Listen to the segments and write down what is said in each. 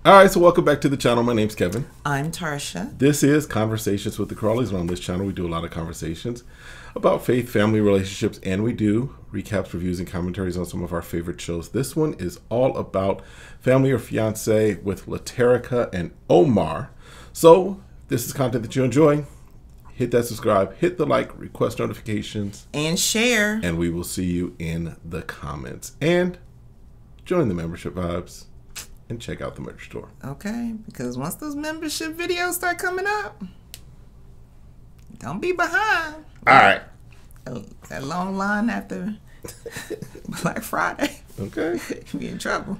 All right, so welcome back to the channel. My name's Kevin. I'm Tarsha. This is Conversations with the Crawleys. On this channel, we do a lot of conversations about faith, family, relationships, and we do recaps, reviews, and commentaries on some of our favorite shows. This one is all about Family or Fiancé with Laterrica and Omar. So, this is content that you enjoy. Hit that subscribe, hit the like, request notifications, and share. And we will see you in the comments. And join the membership vibes. And check out the merch store. Okay, because once those membership videos start coming up, don't be behind. All right. That long line after Black Friday. Okay. Be in trouble.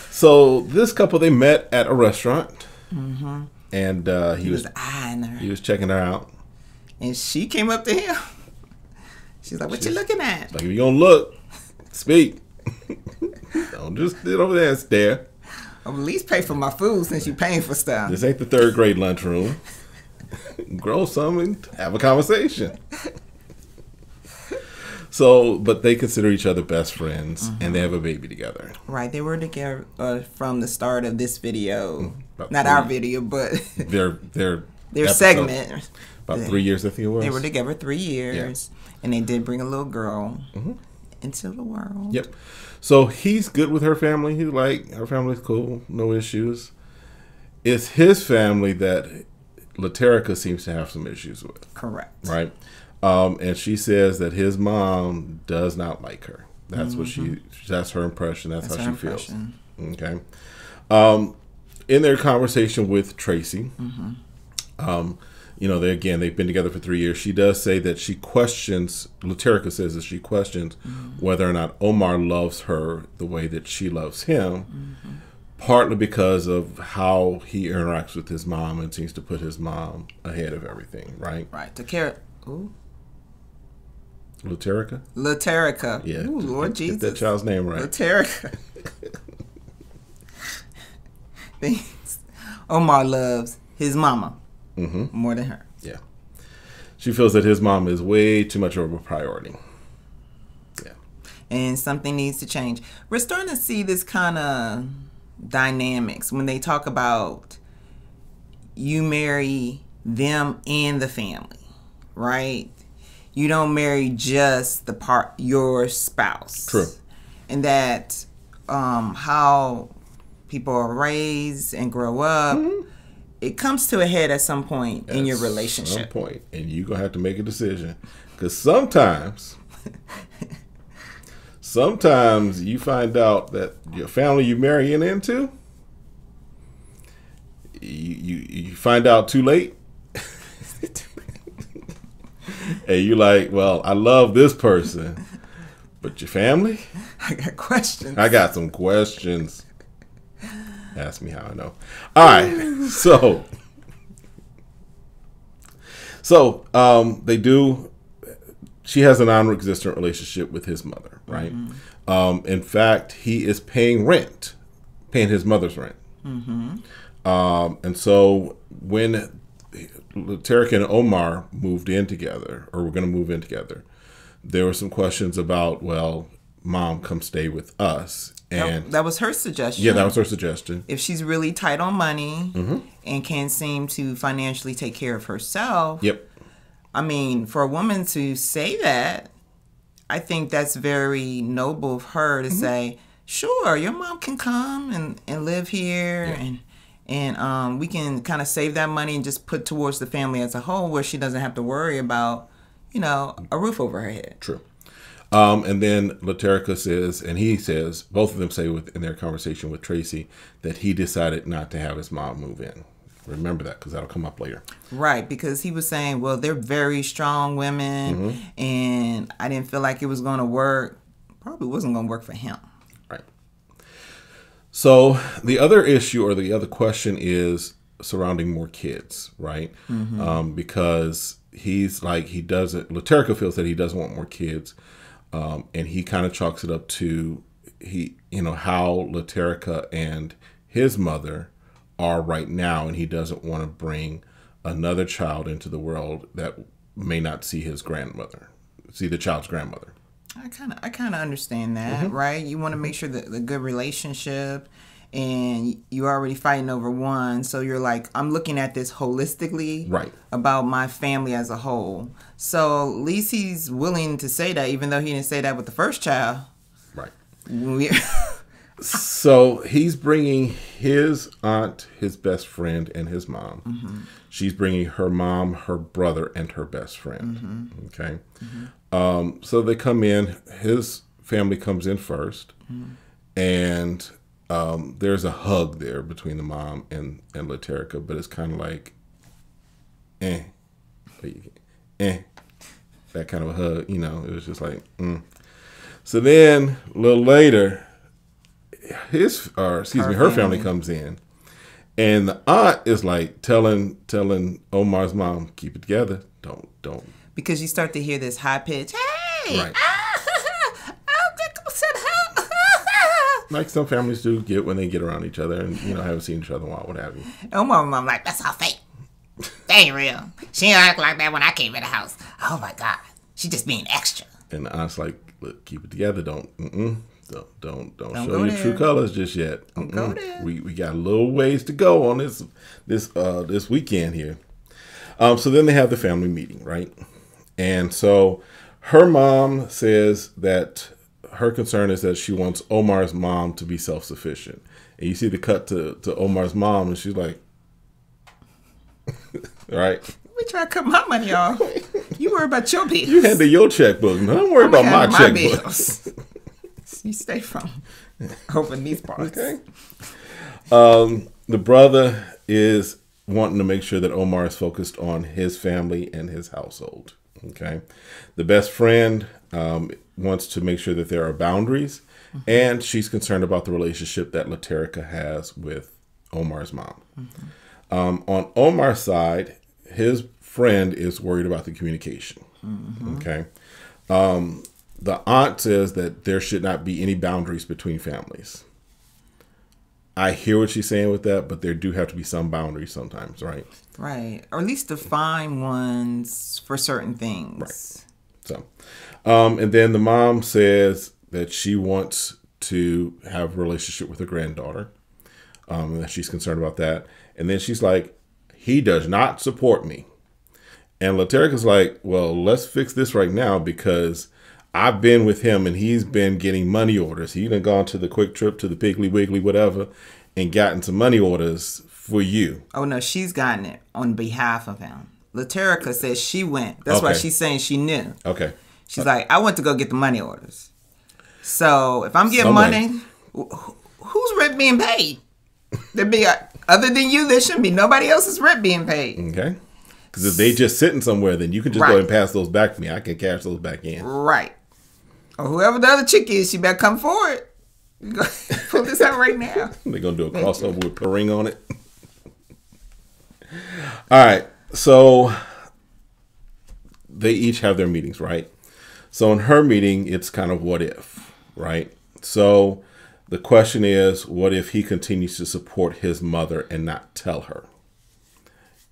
So this couple, they met at a restaurant. Mm-hmm. And he was eyeing her. He was checking her out. And she came up to him. She's like, what you looking at? Like, if you're going to look, speak. Don't just sit over there and stare. I'll at least pay for my food since you're paying for stuff. This ain't the third grade lunchroom. Grow some and have a conversation. So, but they consider each other best friends, and they have a baby together. Right, they were together from the start of this video. Not 3, our video, but their segment. About 3 years, I think it was. They were together 3 years, and they did bring a little girl into the world. Yep. So he's good with her family. He's like, her family's cool, no issues. It's his family that Laterrica seems to have some issues with. Correct. Right? And she says that his mom does not like her. That's what that's her impression. That's how she feels. Okay. In their conversation with Tracy, you know, they've been together for 3 years. She does say that she questions, Laterrica says that she questions whether or not Omar loves her the way that she loves him, partly because of how he interacts with his mom and seems to put his mom ahead of everything, right? Right. Laterrica? Laterrica. Yeah. Ooh, Lord Jesus. Get that child's name right. Laterrica. Omar loves his mama. More than her. Yeah. She feels that his mom is way too much of a priority. Yeah. And something needs to change. We're starting to see this kind of dynamics when they talk about you marry them and the family, right? You don't marry just your spouse. True. And that how people are raised and grow up, it comes to a head at some point in your relationship. At some point. And you're going to have to make a decision. Because sometimes you find out that your family you're marrying into, you find out too late. And you're like, well, I love this person. But your family? I got questions. I got some questions. Ask me how I know. All right, so they do. She has a non-existent relationship with his mother, right? In fact, he is paying his mother's rent. And so when Laterrica and Omar moved in together, or were going to move in together, there were some questions about, well, Mom, come stay with us. And that was her suggestion. Yeah, that was her suggestion. If she's really tight on money and can't seem to financially take care of herself. Yep. I mean, for a woman to say that, I think that's very noble of her to say, sure, your mom can come and live here and we can kind of save that money and just put towards the family as a whole where she doesn't have to worry about, you know, a roof over her head. True. And then Laterrica says, and he says, both of them say in their conversation with Tracy that he decided not to have his mom move in. Remember that, because that'll come up later. Right, because he was saying, well, they're very strong women, and I didn't feel like it was going to work. Probably wasn't going to work for him. Right. So the other issue or the other question is surrounding more kids, right? Because he's like, Laterrica feels that he doesn't want more kids. And he kind of chalks it up to how Laterrica and his mother are right now, and he doesn't want to bring another child into the world that may not see the child's grandmother. I kind of understand that, right? You want to make sure that the good relationship and you're already fighting over one. So you're like, I'm looking at this holistically, right, about my family as a whole. So at least he's willing to say that, even though he didn't say that with the first child. Right. So he's bringing his aunt, his best friend, and his mom. Mm-hmm. She's bringing her mom, her brother, and her best friend. Mm-hmm. Okay. Mm-hmm. So they come in. His family comes in first, and there's a hug there between the mom and Laterrica, but it's kind of like, that kind of a hug. You know, it was just like, So then a little later, her family comes in, and the aunt is like telling Omar's mom, keep it together, don't. Because you start to hear this high pitch, hey, right. Like some families do get when they get around each other and, you know, haven't seen each other in a while, what have you. Omar's mom like, that's all fake. That ain't real. She didn't act like that when I came in the house. Oh my God, she just being extra. And the aunt's like, look, keep it together, don't show your true colors just yet. Don't go there. We got a little ways to go on this weekend here. So then they have the family meeting, right? And so her mom says that her concern is that she wants Omar's mom to be self-sufficient. And you see the cut to Omar's mom, and she's like, right? We try to cut my money off. You worry about your bills. You handle your checkbook. No, don't worry about my checkbook. You stay from open these parts. Okay. The brother is wanting to make sure that Omar is focused on his family and his household. Okay. The best friend wants to make sure that there are boundaries, and she's concerned about the relationship that Laterrica has with Omar's mom. On Omar's side, his friend is worried about the communication. Okay. The aunt says that there should not be any boundaries between families. I hear what she's saying with that, but there do have to be some boundaries sometimes, right? Right. Or at least define ones for certain things. Right. So, and then the mom says that she wants to have a relationship with her granddaughter, and that she's concerned about that. And then she's like, he does not support me. And Laterrica's like, well, let's fix this right now, because I've been with him and he's been getting money orders. He done gone to the Quick Trip, to the Piggly Wiggly, whatever, and gotten some money orders for you. Oh, no, she's gotten it on behalf of him. Laterrica says she went. That's why she's saying she knew. Okay. She's like, I went to go get the money orders. So if I'm getting money, who's rent being paid? There'd be, other than you, there shouldn't be nobody else's rent being paid. Okay. Because if they just sitting somewhere, then you can just go ahead and pass those back to me. I can cash those back in. Right. Or whoever the other chick is, she better come forward. Pull this out right now. They're going to do a crossover with a ring on it. All right. So they each have their meetings, right? So in her meeting, it's kind of what if, right? So the question is, what if he continues to support his mother and not tell her?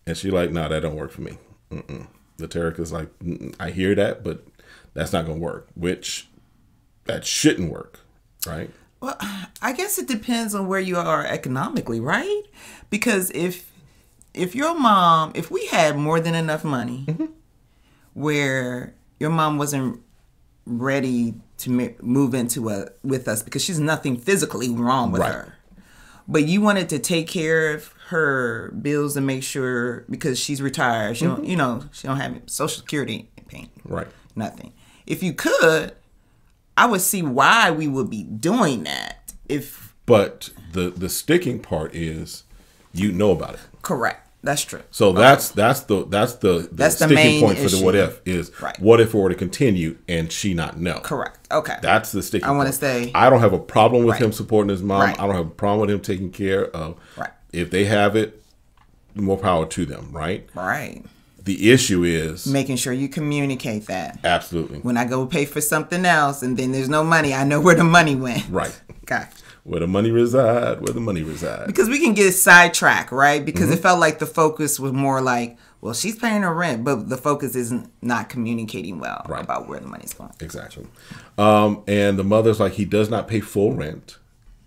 And she's like, no, that don't work for me. Laterrica's like, I hear that, but that's not going to work, which that shouldn't work, right? Well, I guess it depends on where you are economically, right? Because if your mom, if we had more than enough money where your mom wasn't ready to move into with us because she's nothing physically wrong with her, but you wanted to take care of her bills and make sure, because she's retired, she don't, she don't have Social Security paying, right? Nothing. If you could, I would see why we would be doing that. But the sticking part is, you know about it. Correct. That's true. So that's the sticking point for the what if is, what if it were to continue and she not know? Correct. Okay. That's the sticking point. I want to say, I don't have a problem with him supporting his mom. I don't have a problem with him taking care of. If they have it, more power to them, right? Right. The issue is making sure you communicate that. Absolutely. When I go pay for something else and then there's no money, I know where the money went. Right. Gotcha. Where the money reside, where the money reside. Because we can get sidetracked, right? Because it felt like the focus was more like, well, she's paying her rent, but the focus isn't not communicating well about where the money's going. Exactly. And the mother's like, he does not pay full rent.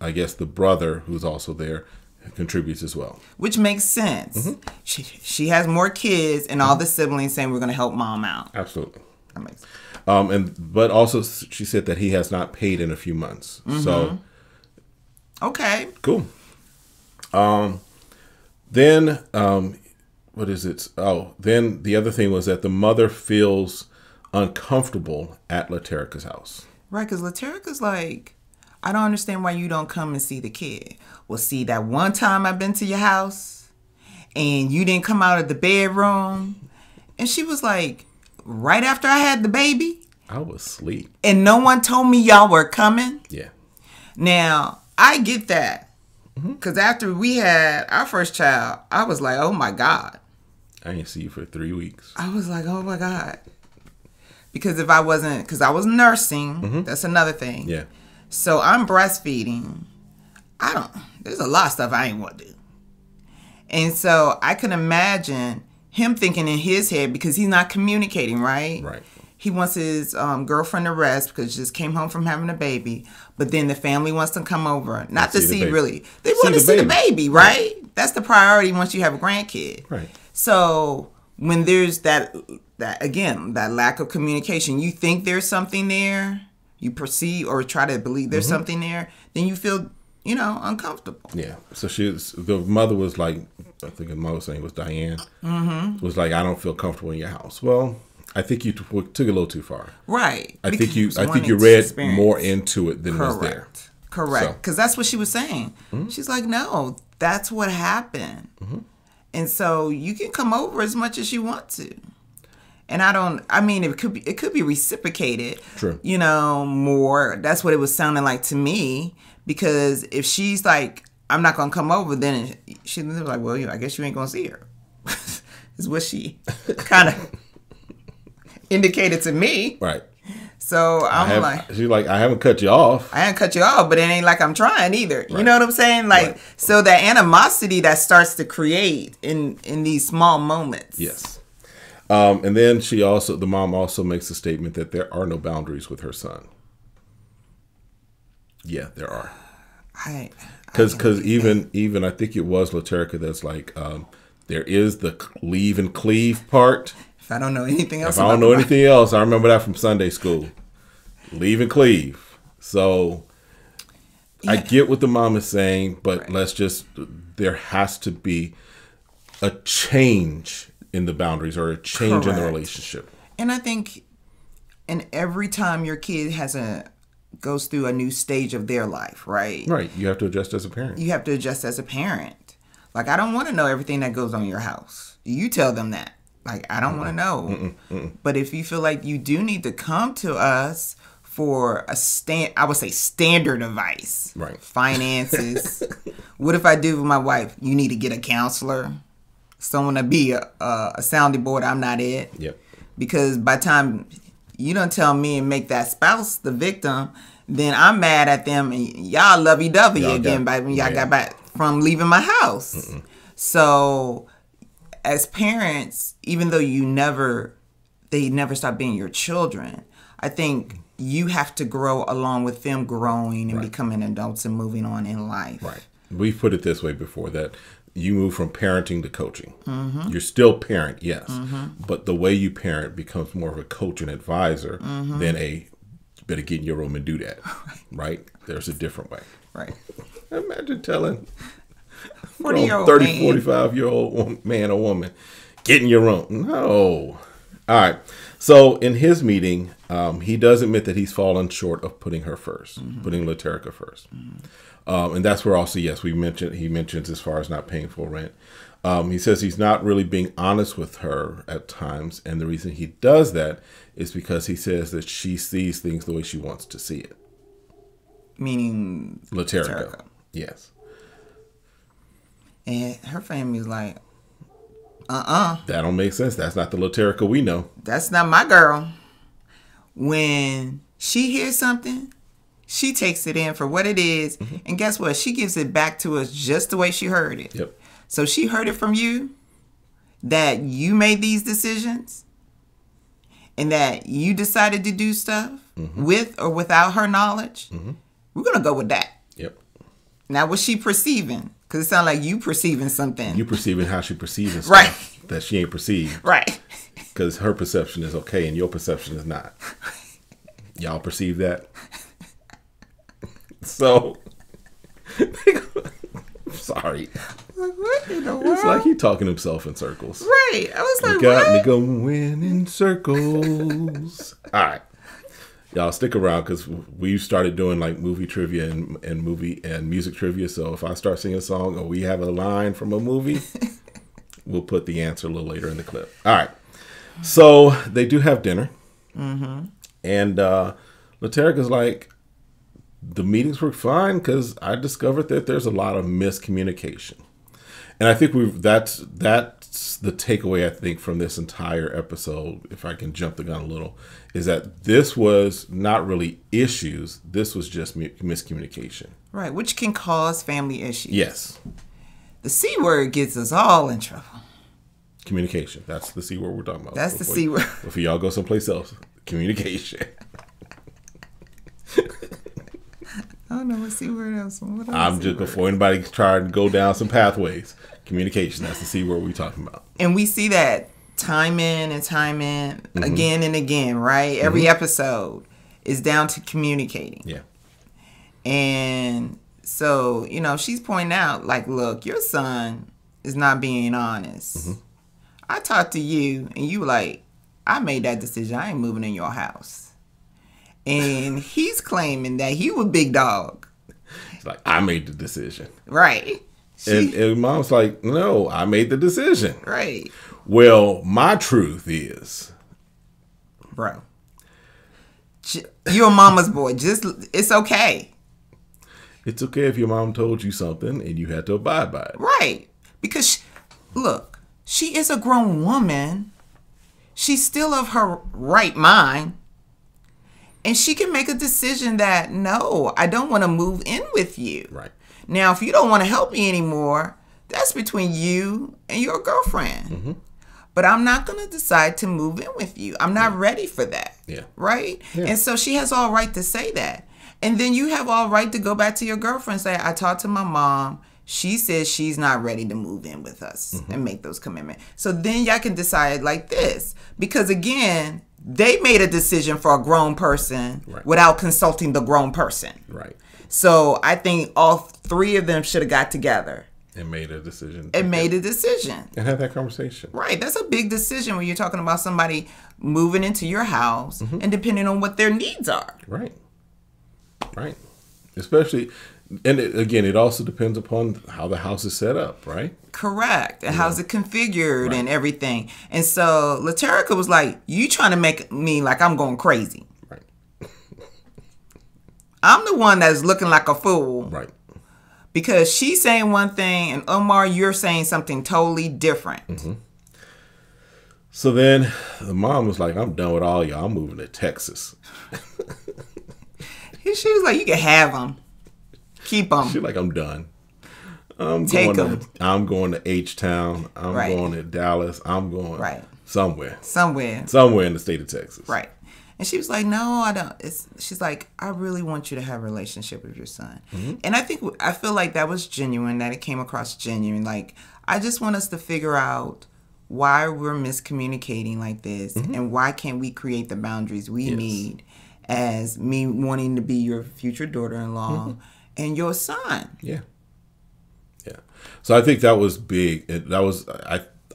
I guess the brother, who's also there, contributes as well. Which makes sense. Mm-hmm. She has more kids, and all the siblings saying we're going to help mom out. Absolutely. That makes sense. But also she said that he has not paid in a few months. Mm-hmm. So okay, cool. Then what is it? Oh, then the other thing was that the mother feels uncomfortable at Laterrica's house. Right, because Laterrica's like, I don't understand why you don't come and see the kid. Well, see, that one time I've been to your house and you didn't come out of the bedroom. And she was like, right after I had the baby? I was asleep. And no one told me y'all were coming? Yeah. Now, I get that. Because after we had our first child, I was like, oh my God. I didn't see you for 3 weeks. I was like, oh my God. Because if I wasn't, because I was nursing, that's another thing. Yeah. So I'm breastfeeding. There's a lot of stuff I ain't want to do. And so I can imagine him thinking in his head, because he's not communicating, right? Right. He wants his girlfriend to rest because she just came home from having a baby. But then the family wants to come over. Not to see really. They want to see the baby, right? That's the priority once you have a grandkid. Right. So when there's that lack of communication, you think there's something there, you perceive or try to believe there's something there, then you feel, uncomfortable. Yeah. So the mother was like, I think the mother's name was Diane, was like, I don't feel comfortable in your house. Well, I think you took it a little too far. Right. I think you read more into it than was there. Correct. Because that's what she was saying. She's like, no, that's what happened. And so you can come over as much as you want to. And it could be reciprocated. True. More. That's what it was sounding like to me. Because if she's like, I'm not going to come over, then she's like, well, I guess you ain't going to see her. Is what she kind of indicated to me. Right. So she's like, I haven't cut you off. I haven't cut you off, but it ain't like I'm trying either. Right. You know what I'm saying? Like, so that animosity that starts to create in these small moments. Yes. And then the mom also makes a statement that there are no boundaries with her son. Yeah, there are. Because even I think it was Laterrica that's like, there is the leave and cleave part. If I don't know anything else. I remember that from Sunday school. Leave and cleave. So I get what the mom is saying, but there has to be a change in the boundaries or a change in the relationship. And I think, every time your kid goes through a new stage of their life, right? Right. You have to adjust as a parent. Like, I don't want to know everything that goes on in your house. You tell them that. Like, I don't want to know. But if you feel like you do need to come to us for I would say standard advice. Right. Finances. What if I do with my wife? You need to get a counselor. Someone to be a sounding board. I'm not it. Yep. Because by the time you don't tell me and make that spouse the victim, then I'm mad at them and y'all lovey-dovey again when y'all got back from leaving my house. So as parents, even though they never stop being your children, I think you have to grow along with them growing and becoming adults and moving on in life. Right. We've put it this way before, that you move from parenting to coaching. You're still parent, yes, but the way you parent becomes more of a coach and advisor than you better get in your room and do that. Right? There's a different way. Right. Imagine telling 40-year-old 45-year-old man or woman, get in your room. No. All right. So in his meeting, he does admit that he's fallen short of putting her first, putting Laterrica first. And that's where also, yes, he mentions as far as not paying full rent. He says he's not really being honest with her at times. And the reason he does that is because he says that she sees things the way she wants to see it. Meaning Laterrica. Yes. And her family's like, That don't make sense. That's not the Laterrica we know. That's not my girl. When she hears something, she takes it in for what it is. And guess what? She gives it back to us just the way she heard it. Yep. So she heard it from you that you made these decisions and that you decided to do stuff with or without her knowledge. We're going to go with that. Yep. Now, what's she perceiving? Because it sounds like you perceiving something. You perceiving how she perceiving stuff right. that she ain't perceived. Right. Because her perception is okay and your perception is not. Y'all perceive that? So, sorry. Like, what in the world? It's like he talking himself in circles. Right. I was like, you got what? me going in circles. All right. Y'all stick around because we started doing like movie trivia and movie and music trivia. So if I start singing a song or we have a line from a movie, we'll put the answer a little later in the clip. All right. So they do have dinner. Mm-hmm. And Laterrica's like, the meetings were fine because I discovered that there's a lot of miscommunication. And I think that's the takeaway, I think, from this entire episode, if I can jump the gun a little, is that this was not really issues. This was just miscommunication. Right, which can cause family issues. Yes. The C word gets us all in trouble. Communication. That's the C word we're talking about. That's the C word. Before y'all go someplace else. Communication. I don't know what C word else. I'm just, before anybody tries to go down some pathways, communication. That's the C word we're talking about. And we see that time in, mm-hmm. again and again, right? Mm-hmm. Every episode is down to communicating. Yeah. And so, she's pointing out, like, look, your son is not being honest. Mm-hmm. I talked to you, and you were like, I made that decision. I ain't moving in your house. And he's claiming that he was big dog. It's like, I made the decision. Right. And mom's like, no, I made the decision. Right. Well, my truth is, bro, you're a mama's boy. It's okay. It's okay if your mom told you something and you had to abide by it. Right. Because, look, she is a grown woman. She's still of her right mind. And she can make a decision that, no, I don't want to move in with you. Right. Now, if you don't want to help me anymore, that's between you and your girlfriend. Mm-hmm. But I'm not going to decide to move in with you. I'm not ready for that. Yeah. Right? Yeah. And so she has all right to say that. And then you have all right to go back to your girlfriend and say, I talked to my mom. She says she's not ready to move in with us mm-hmm. and make those commitments. So then y'all can decide like this. Because again, they made a decision for a grown person right. without consulting the grown person. Right. So I think all three of them should have got together. And made a decision. And made a decision. And had that conversation. Right. That's a big decision when you're talking about somebody moving into your house mm-hmm. and depending on what their needs are. Right. Right. Especially, and it also depends upon how the house is set up, right? Correct. And how's it configured right. and everything. And so Laterrica was like, you trying to make me like I'm going crazy. Right. I'm the one that's looking like a fool. Right. Because she's saying one thing and Omar, you're saying something totally different. Mm-hmm. So then the mom was like, I'm done with all y'all. I'm moving to Texas. She was like, you can have them. Keep them. She's like, I'm done. Take them. I'm going to H-Town. I'm right. going to Dallas. I'm going right. somewhere. Somewhere in the state of Texas. Right. And she was like, no, I don't. She's like, I really want you to have a relationship with your son. Mm-hmm. And I feel like that was genuine, that it came across genuine. Like, I just want us to figure out why we're miscommunicating like this mm-hmm. and why can't we create the boundaries we need as me wanting to be your future daughter-in-law mm-hmm. and your son. Yeah. Yeah. So I think that was big.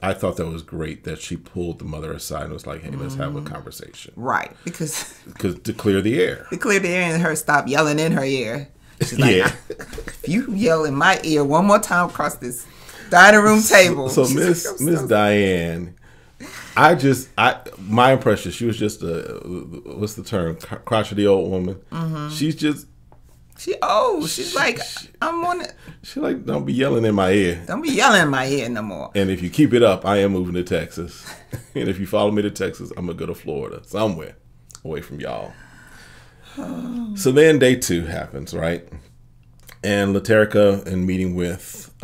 I thought that was great that she pulled the mother aside and was like, hey, let's have a conversation. Right. Because to clear the air. To clear the air and her stop yelling in her ear. She's like, if you yell in my ear one more time across this dining room table. So Miss Diane, my impression, she was just what's the term? Crotchety old woman. Mm-hmm. She's like, I'm on it. She's like, don't be yelling in my ear. Don't be yelling in my ear no more. And if you keep it up, I am moving to Texas. And if you follow me to Texas, I'm going to go to Florida, somewhere away from y'all. So then day 2 happens, right? And Laterrica, in meeting with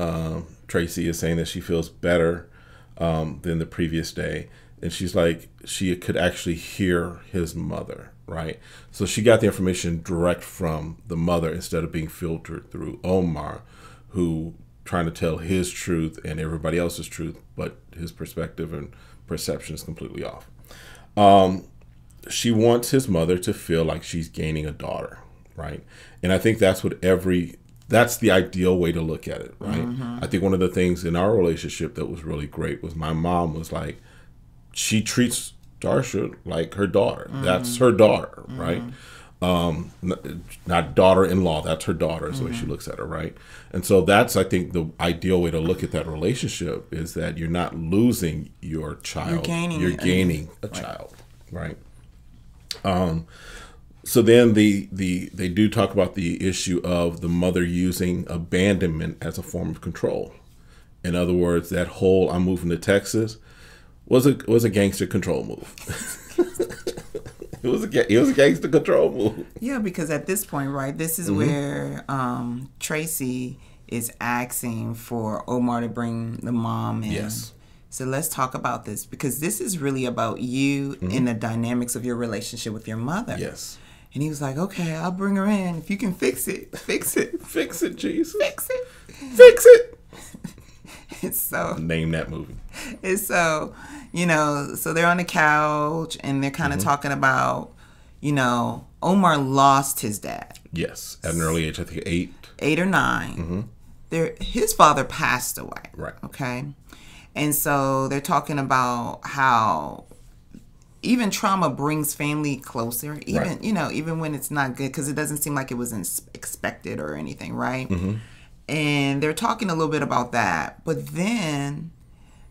Tracy, is saying that she feels better than the previous day. And she's like, she could actually hear his mother, right? So she got the information direct from the mother instead of being filtered through Omar, who trying to tell his truth and everybody else's truth, but his perspective and perception is completely off. She wants his mother to feel like she's gaining a daughter, right? And I think that's that's the ideal way to look at it, right? I think one of the things in our relationship that was really great was my mom was like, she treats Darsha like her daughter. That's her daughter, right? Not daughter-in-law. That's her daughter is the way she looks at her, right? And so that's, I think, the ideal way to look at that relationship is that you're not losing your child. You're gaining a child, right? So then they do talk about the issue of the mother using abandonment as a form of control. In other words, that whole "I'm moving to Texas" was a gangster control move. It was a gangster control move. Yeah, because at this point, right, this is where Tracy is asking for Omar to bring the mom in. Yes. So let's talk about this, because this is really about you and the dynamics of your relationship with your mother. Yes. And he was like, okay, I'll bring her in. If you can fix it, fix it. Fix it, Jesus. Fix it. Fix it. It's so... Name that movie. It's so, so they're on the couch and they're kind of talking about, Omar lost his dad. Yes, at an early age, I think 8. 8 or 9. His father passed away. Right. Okay. And so they're talking about how even trauma brings family closer, even, even when it's not good, because it doesn't seem like it was expected or anything, right? And they're talking a little bit about that. But then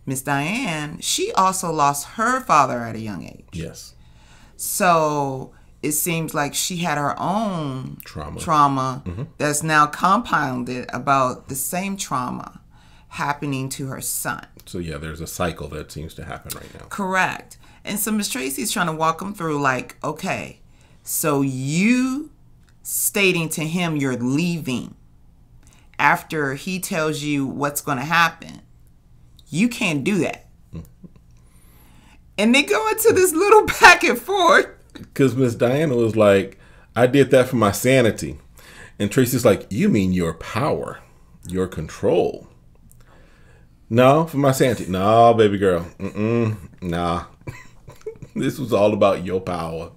Miss Diane, she also lost her father at a young age. Yes. So it seems like she had her own trauma that's now compounded about the same trauma happening to her son. So yeah, there's a cycle that seems to happen right now. Correct. And so Miss Tracy's trying to walk him through like, okay, so you stating to him you're leaving after he tells you what's going to happen, you can't do that. And they go into this little back and forth. Because Miss Diana was like, I did that for my sanity. And Tracy's like, you mean your power, your control. No, for my sanity. No, baby girl. Nah. This was all about your power.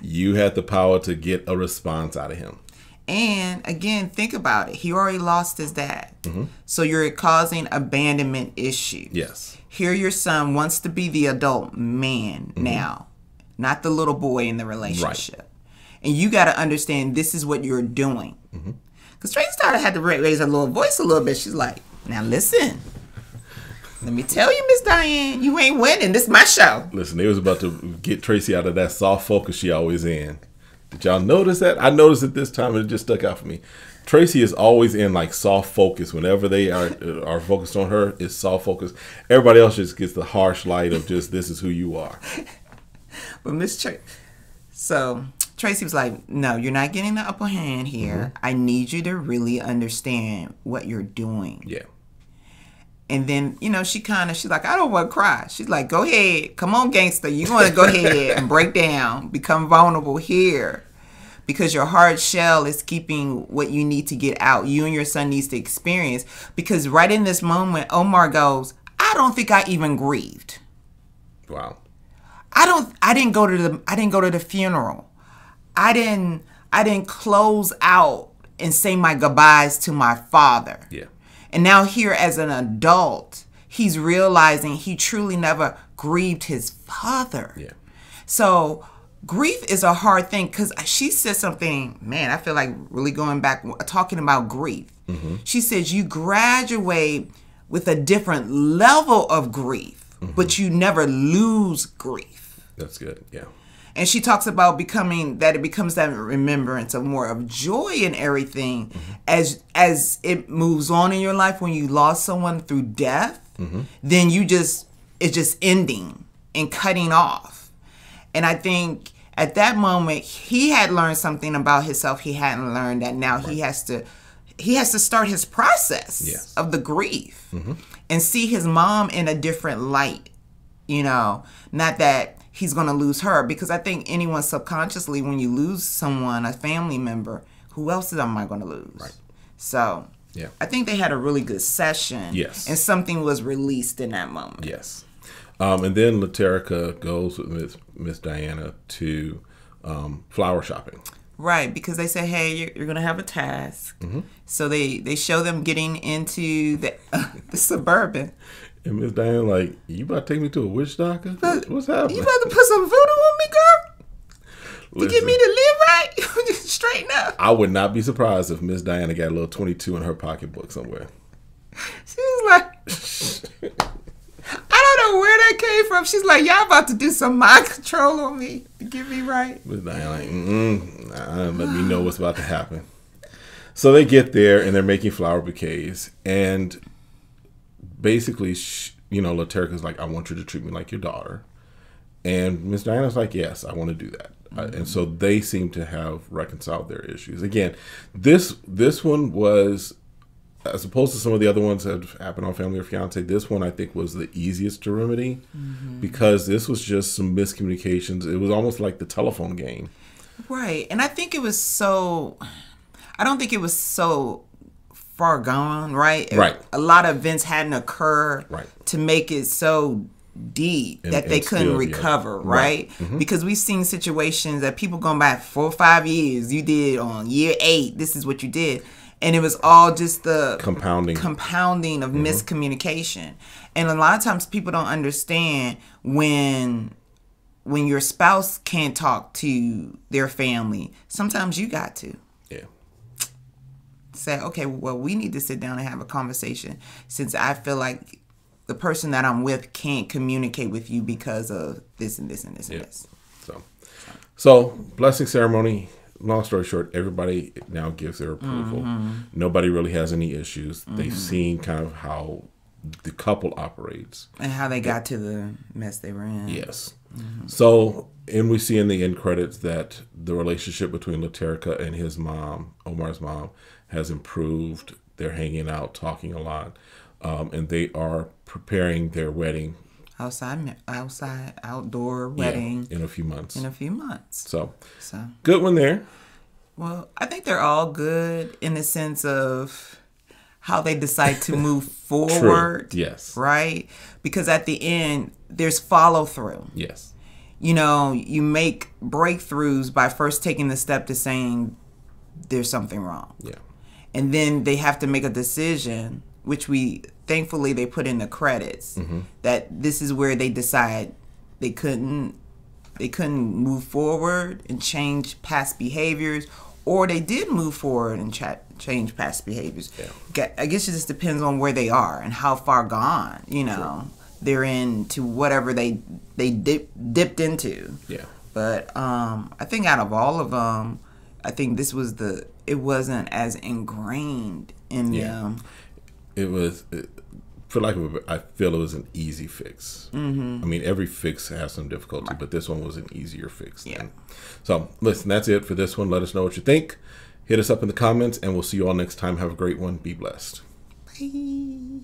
You had the power to get a response out of him. And again, think about it. He already lost his dad. So you're causing abandonment issue. Yes. Here your son wants to be the adult man now, not the little boy in the relationship. Right. And you got to understand this is what you're doing. Because Tracy started had to raise her little voice a little bit. She's like, now listen. Let me tell you, Miss Diane, you ain't winning. This is my show. Listen, they was about to get Tracy out of that soft focus she always in. Did y'all notice that? I noticed it this time and it just stuck out for me. Tracy is always in like soft focus. Whenever they are focused on her, it's soft focus. Everybody else just gets the harsh light of just, this is who you are. But so Tracy was like, no, you're not getting the upper hand here. I need you to really understand what you're doing. Yeah. And then, she's like, I don't want to cry. She's like, go ahead. Come on, gangster. You want to go ahead and break down, become vulnerable here. Because your hard shell is keeping what you need to get out. You and your son needs to experience. Because right in this moment, Omar goes, I don't think I even grieved. Wow. I didn't go to the funeral. I didn't close out and say my goodbyes to my father. Yeah. And now here as an adult, he's realizing he truly never grieved his father. Yeah. So grief is a hard thing, because she said something, man, I feel like really going back, talking about grief. She says you graduate with a different level of grief, but you never lose grief. That's good, yeah. And she talks about it becomes that remembrance of more of joy and everything as it moves on in your life. When you lost someone through death, then it's just ending and cutting off. And I think at that moment he had learned something about himself he hadn't learned, that now he has to start his process of the grief and see his mom in a different light. You know, not that he's going to lose her, because I think anyone subconsciously, when you lose someone, a family member, who else am I going to lose? Right. So yeah, I think they had a really good session. Yes. And something was released in that moment. Yes. And then Laterrica goes with Miss Diana to flower shopping. Right, because they say, hey, you're going to have a task. Mm-hmm. So they show them getting into the Suburban. And Miss Diane like, you about to take me to a witch doctor? What's happening? You about to put some voodoo on me, girl? To get me to live right? Straighten up. I would not be surprised if Miss Diana got a little 22 in her pocketbook somewhere. She's like, I don't know where that came from. She's like, y'all about to do some mind control on me to get me right. Miss Diane like, let me know what's about to happen. So they get there and they're making flower bouquets, and basically, Laterrica's like, I want you to treat me like your daughter. And Miss Diana's like, yes, I want to do that. Mm-hmm. And so they seem to have reconciled their issues. Again, this one was, as opposed to some of the other ones that have happened on Family or Fiancé, this one I think was the easiest to remedy, because this was just some miscommunications. It was almost like the telephone game. Right. And I think it was I don't think it was so far gone, right? Right. A lot of events hadn't occurred right. to make it so deep that they couldn't recover, right? Mm-hmm. Because we've seen situations that people going back 4 or 5 years. You did on year 8. This is what you did. And it was all just the compounding of miscommunication. And a lot of times people don't understand when your spouse can't talk to their family, sometimes you got to. Yeah. Say, okay, well, we need to sit down and have a conversation, since I feel like the person that I'm with can't communicate with you because of this and this and this and this. So blessing ceremony. Long story short, everybody now gives their approval. Nobody really has any issues. They've seen kind of how the couple operates and how they got to the mess they were in. Yes. So, and we see in the end credits that the relationship between Laterrica and his mom, Omar's mom, has improved. They're hanging out, talking a lot, and they are preparing their wedding. Outdoor wedding. In a few months. So good one there. Well, I think they're all good in the sense of how they decide to move forward. True. Yes. Right? Because at the end, there's follow through. Yes. You make breakthroughs by first taking the step to saying there's something wrong. Yeah. And then they have to make a decision, which thankfully they put in the credits, that this is where they decide they couldn't move forward and change past behaviors, or they did move forward and change past behaviors. Yeah. I guess it just depends on where they are and how far gone, they're into whatever they dipped into. Yeah. But I think out of all of them, I think it wasn't as ingrained in them. It was, I feel it was an easy fix. I mean, every fix has some difficulty, but this one was an easier fix. Yeah. So, listen, that's it for this one. Let us know what you think. Hit us up in the comments, and we'll see you all next time. Have a great one. Be blessed. Bye.